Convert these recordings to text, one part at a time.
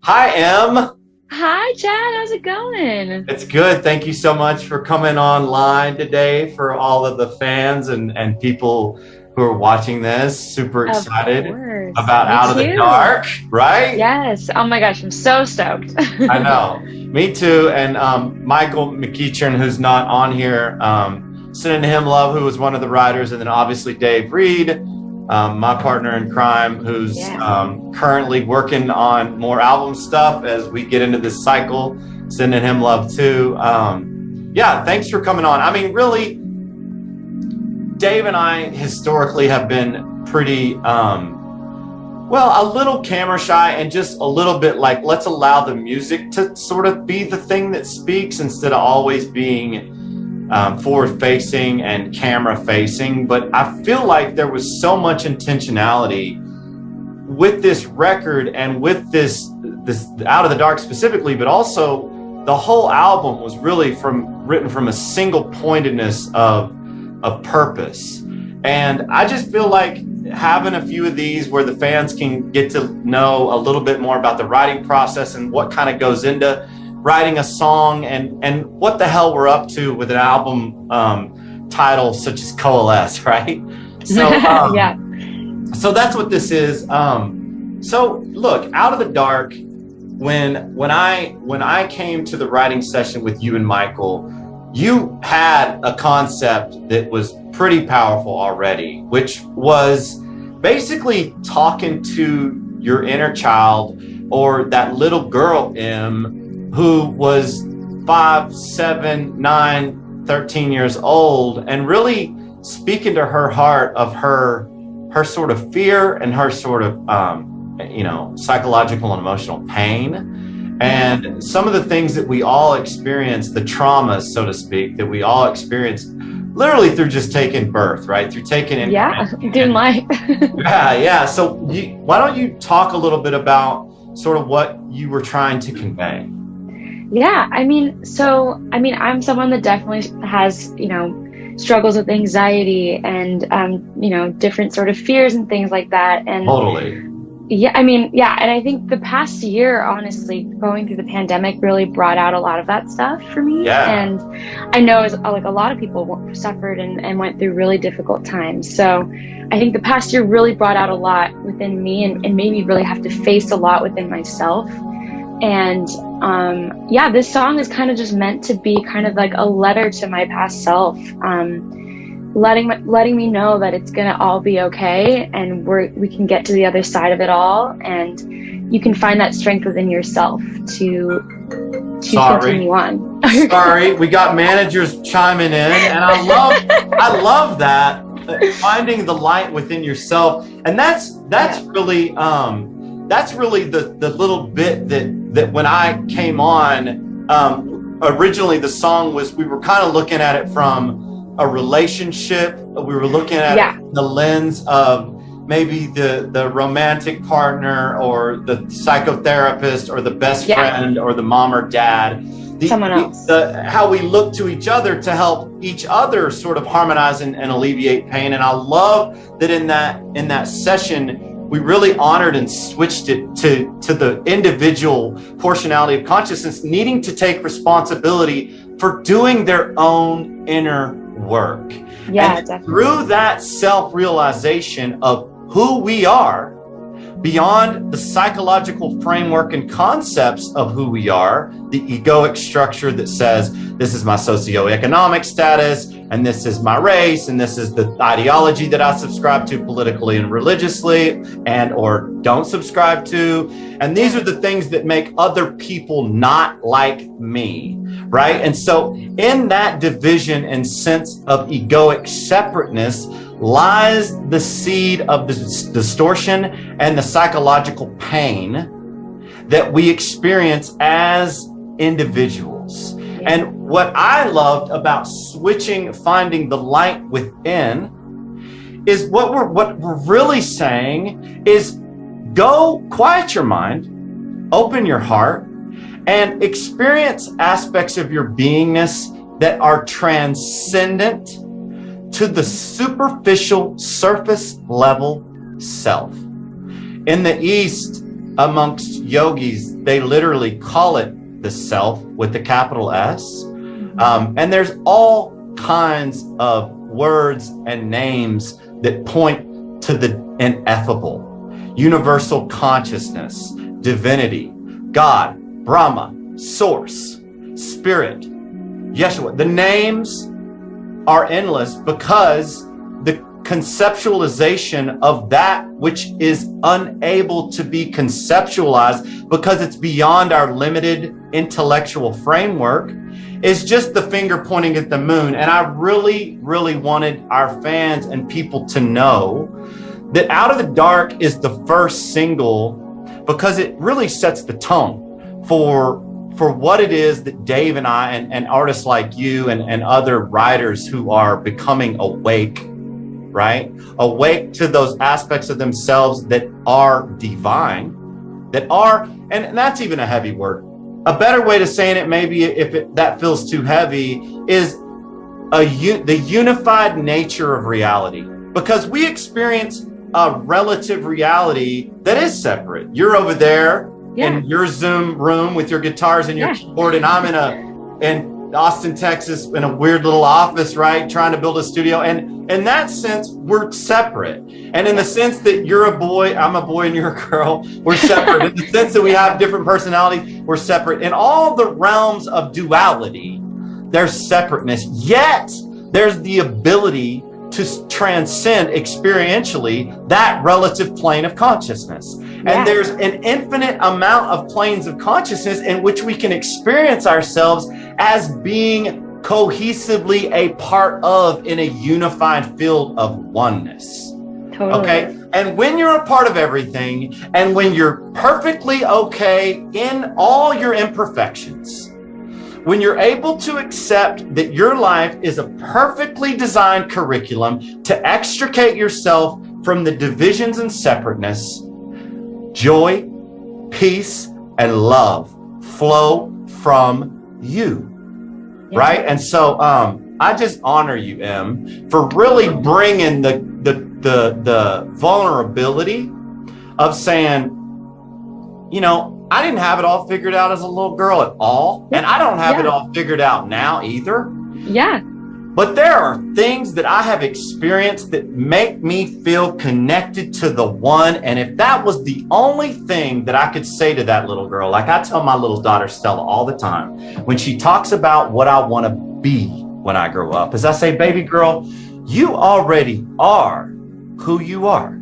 Hi, Em. Hi, Chad. How's it going? It's good. Thank you so much for coming online today for all of the fans and people who are watching this. Super Of excited course. about Me Out of the too. Dark, right? Yes. Oh my gosh, I'm so stoked. I know. Me too. And Michael McEachern, who's not on here, sending him love, who was one of the writers, and then obviously Dave Reed, my partner in crime, who's Yeah. currently working on more album stuff as we get into this cycle. Sending him love too. Yeah, thanks for coming on. I mean, really, Dave and I historically have been pretty, well, a little camera shy and just a little bit like, let's allow the music to sort of be the thing that speaks instead of always being forward facing and camera facing. But I feel like there was so much intentionality with this record and with this Out of the Dark specifically, but also the whole album was really written from a single pointedness of purpose. And I just feel like having a few of these where the fans can get to know a little bit more about the writing process and what kind of goes into writing a song and what the hell we're up to with an album title such as Coalesce, right? So Yeah. so that's what this is. So look, Out of the Dark, when I came to the writing session with you and Michael, you had a concept that was pretty powerful already, which was basically talking to your inner child, or that little girl, M, who was 5, 7, 9, 13 years old, and really speaking to her heart of her sort of fear and her sort of psychological and emotional pain, and some of the things that we all experience, the traumas, so to speak, that we all experience literally through just taking birth, right? Through taking in. Yeah. Doing life. Yeah. So why don't you talk a little bit about sort of what you were trying to convey? Yeah. I'm someone that definitely has, struggles with anxiety and, different sort of fears and things like that. And Totally. yeah, and I think the past year, honestly, going through the pandemic really brought out a lot of that stuff for me. Yeah. And I know like a lot of people suffered and went through really difficult times. So I think the past year really brought out a lot within me and made me really have to face a lot within myself. And this song is kind of just meant to be kind of like a letter to my past self. Letting me know that it's gonna all be okay, and we can get to the other side of it all, and you can find that strength within yourself to continue on. Sorry, we got managers chiming in, and I love that finding the light within yourself, and that's really the little bit that when I came on, originally the song was, we were kind of looking at it from a relationship. We were looking at it from the lens of maybe the romantic partner or the psychotherapist or the best friend or the mom or dad. Someone else. How we look to each other to help each other sort of harmonize and alleviate pain. And I love that in that session, we really honored and switched it to the individual portionality of consciousness needing to take responsibility for doing their own inner work. Yeah, and definitely. Through that self-realization of who we are, beyond the psychological framework and concepts of who we are, the egoic structure that says, this is my socioeconomic status, and this is my race, and this is the ideology that I subscribe to politically and religiously, and or don't subscribe to. And these are the things that make other people not like me, right? And so in that division and sense of egoic separateness lies the seed of the distortion and the psychological pain that we experience as individuals. And what I loved about finding the light within is what we're really saying is, go quiet your mind, open your heart, and experience aspects of your beingness that are transcendent to the superficial surface level self. In the East, amongst yogis, they literally call it the self with the capital S. And there's all kinds of words and names that point to the ineffable, universal consciousness, divinity, God, Brahma, Source, Spirit, Yeshua. The names are endless because the conceptualization of that which is unable to be conceptualized because it's beyond our limited intellectual framework is just the finger pointing at the moon. And I really, really wanted our fans and people to know that Out of the Dark is the first single because it really sets the tone for what it is that Dave and I and artists like you and other writers who are becoming awake, right? Awake to those aspects of themselves that are divine, that are, and that's even a heavy word. A better way to saying it, maybe if that feels too heavy, is the unified nature of reality. Because we experience a relative reality that is separate. You're over there in your Zoom room with your guitars and your keyboard, and I'm in Austin, Texas, in a weird little office, right? Trying to build a studio. And in that sense, we're separate. And in the sense that you're a boy, I'm a boy, and you're a girl, we're separate. In the sense that we have different personalities, we're separate. In all the realms of duality, there's separateness. Yet, there's the ability to transcend experientially that relative plane of consciousness. And there's an infinite amount of planes of consciousness in which we can experience ourselves as being cohesively a part of in a unified field of oneness. Totally. Okay. And when you're a part of everything, and when you're perfectly okay in all your imperfections, when you're able to accept that your life is a perfectly designed curriculum to extricate yourself from the divisions and separateness, joy, peace, and love flow from you. Right? And so I just honor you, Em, for really bringing the vulnerability of saying, you know, I didn't have it all figured out as a little girl at all. And I don't have it all figured out now either. Yeah. But there are things that I have experienced that make me feel connected to the one. And if that was the only thing that I could say to that little girl, like I tell my little daughter Stella all the time, when she talks about what I want to be when I grow up, is I say, baby girl, you already are who you are.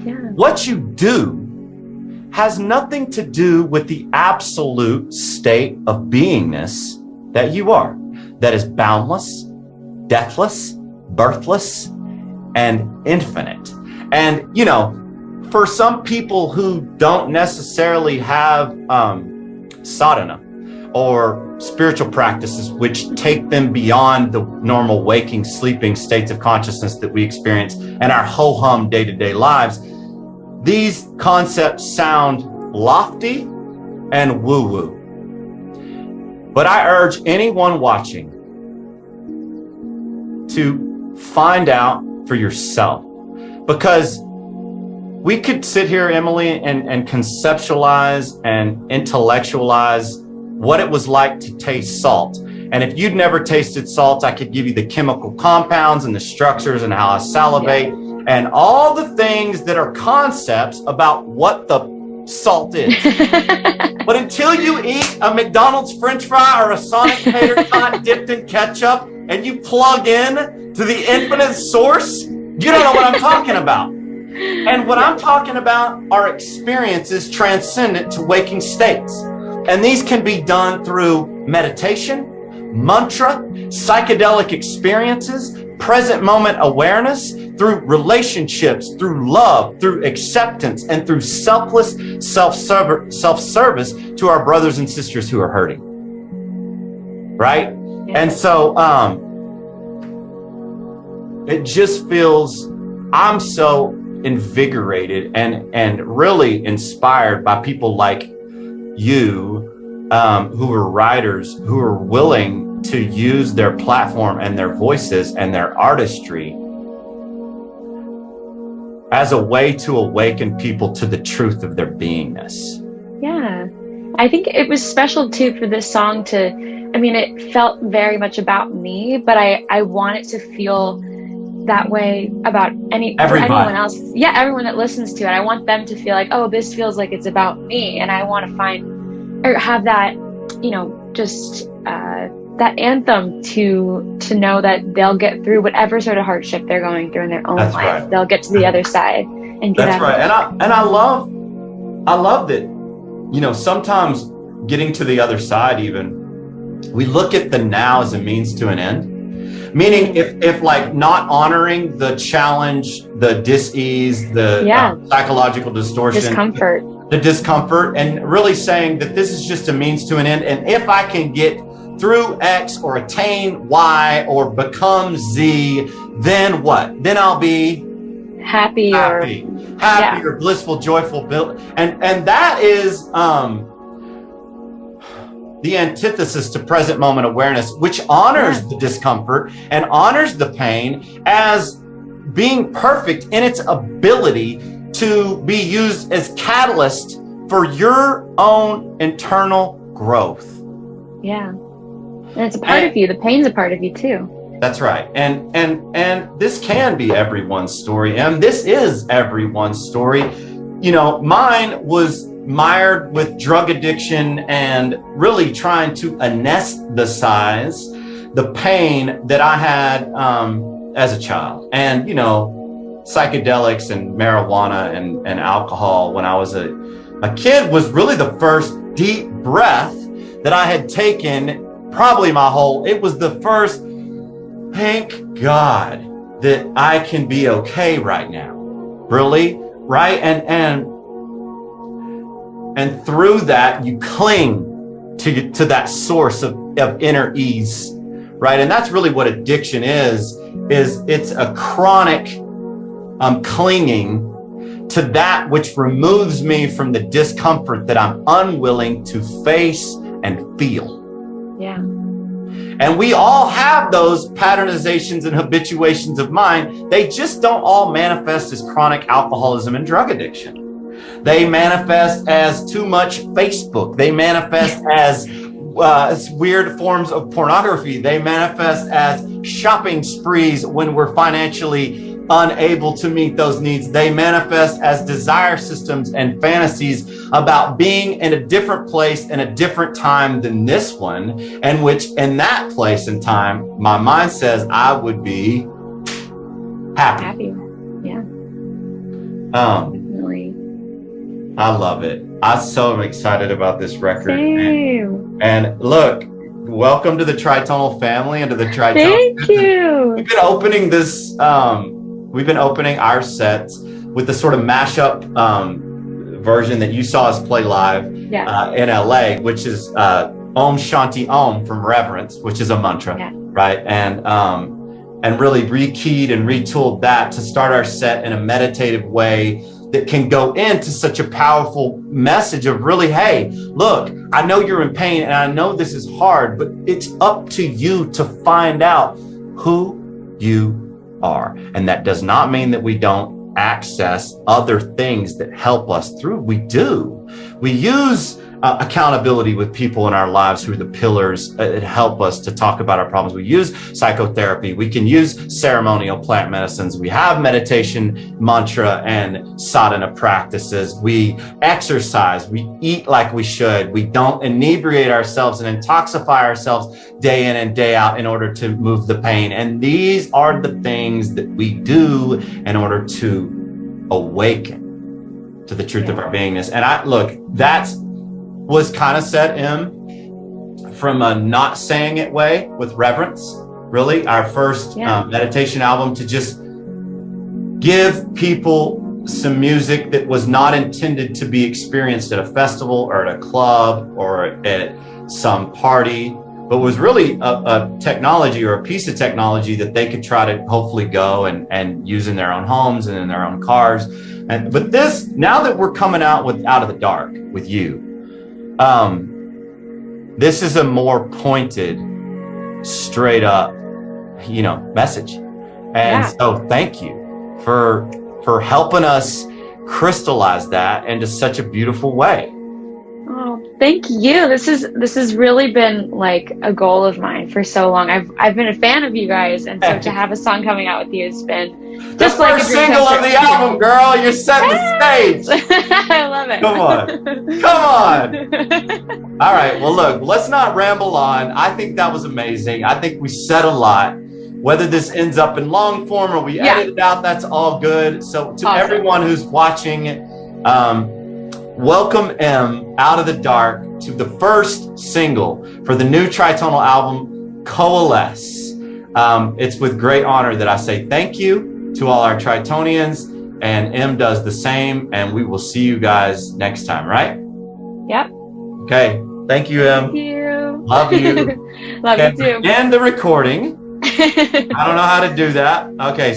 Yeah. What you do has nothing to do with the absolute state of beingness that you are, that is boundless, deathless, birthless, and infinite. And, you know, for some people who don't necessarily have sadhana or spiritual practices which take them beyond the normal waking, sleeping states of consciousness that we experience in our ho-hum day-to-day lives, these concepts sound lofty and woo-woo. But I urge anyone watching to find out for yourself, because we could sit here, Emily, and conceptualize and intellectualize what it was like to taste salt. And if you'd never tasted salt, I could give you the chemical compounds and the structures and how I salivate and all the things that are concepts about what the salt is. But until you eat a McDonald's French fry or a Sonic tater tot dipped in ketchup and you plug in to the infinite source, you don't know what I'm talking about. And what I'm talking about are experiences transcendent to waking states. And these can be done through meditation, mantra, psychedelic experiences, present moment awareness, through relationships, through love, through acceptance, and through selfless self-service to our brothers and sisters who are hurting. Right? And so it just feels, I'm so invigorated and really inspired by people like you, who are writers, who are willing to use their platform and their voices and their artistry as a way to awaken people to the truth of their beingness. Yeah. I think it was special too for this song it felt very much about me, but I want it to feel that way about anyone else. Yeah, everyone that listens to it. I want them to feel like, oh, this feels like it's about me. And I want to find or have that, that anthem to know that they'll get through whatever sort of hardship they're going through in their own life. Right. They'll get to the other side and get That's right. And I love that, sometimes getting to the other side, even we look at the now as a means to an end. Meaning if like not honoring the challenge, the dis-ease, the psychological distortion, the discomfort, and really saying that this is just a means to an end. And if I can get through X or attain Y or become Z, then what? Then I'll be happy or blissful, joyful. And that is the antithesis to present moment awareness, which honors the discomfort and honors the pain as being perfect in its ability to be used as catalyst for your own internal growth. Yeah. And it's a part of you. The pain's a part of you too. That's right. And this can be everyone's story. And this is everyone's story. Mine was mired with drug addiction and really trying to anesthetize the pain that I had as a child. And, psychedelics and marijuana and alcohol when I was a kid was really the first deep breath that I had taken probably it was the first, thank God that I can be okay right now. Really? Right? And through that, you cling to that source of inner ease, right? And that's really what addiction is it's a chronic clinging to that which removes me from the discomfort that I'm unwilling to face and feel. Yeah. And we all have those patternizations and habituations of mind. They just don't all manifest as chronic alcoholism and drug addiction. They manifest as too much Facebook. They manifest as weird forms of pornography. They manifest as shopping sprees when we're financially unable to meet those needs. They manifest as desire systems and fantasies about being in a different place in a different time than this one, and which in that place and time, my mind says I would be happy. Yeah. I love it. I'm so excited about this record. Same. And look, welcome to the Tritonal family and to the Tritonal. Thank you. We've been opening our sets with the sort of mashup version that you saw us play live in LA, which is Om Shanti Om from Reverence, which is a mantra, right? And really rekeyed and retooled that to start our set in a meditative way that can go into such a powerful message of really, hey, look, I know you're in pain and I know this is hard, but it's up to you to find out who you are. And that does not mean that we don't access other things that help us through. We do. We use accountability with people in our lives who are the pillars that help us to talk about our problems. We use psychotherapy. We can use ceremonial plant medicines. We have meditation, mantra, and sadhana practices. We exercise. We eat like we should. We don't inebriate ourselves and intoxify ourselves day in and day out in order to move the pain. And these are the things that we do in order to awaken to the truth of our beingness. And that's was kind of set in from a not saying it way with Reverence, really our first meditation album, to just give people some music that was not intended to be experienced at a festival or at a club or at some party, but was really a technology or a piece of technology that they could try to hopefully go and use in their own homes and in their own cars. But this, now that we're coming out with Out of the Dark with you, this is a more pointed, straight up, message. And so thank you for for helping us crystallize that into such a beautiful way. Oh, thank you. This has really been like a goal of mine for so long. I've been a fan of you guys, and so to have a song coming out with you has been just the like first single of the album, girl. You're setting the stage. I love it. Come on. All right. Well, look, let's not ramble on. I think that was amazing. I think we said a lot. Whether this ends up in long form or we edit it out, that's all good. So to everyone who's watching, welcome M out of the dark to the first single for the new Tritonal album, Coalesce. It's with great honor that I say thank you to all our Tritonians, and M does the same, and we will see you guys next time, right? Yep. Okay. Thank you, M. Thank you. Love you. Love you too. And the recording. I don't know how to do that. Okay.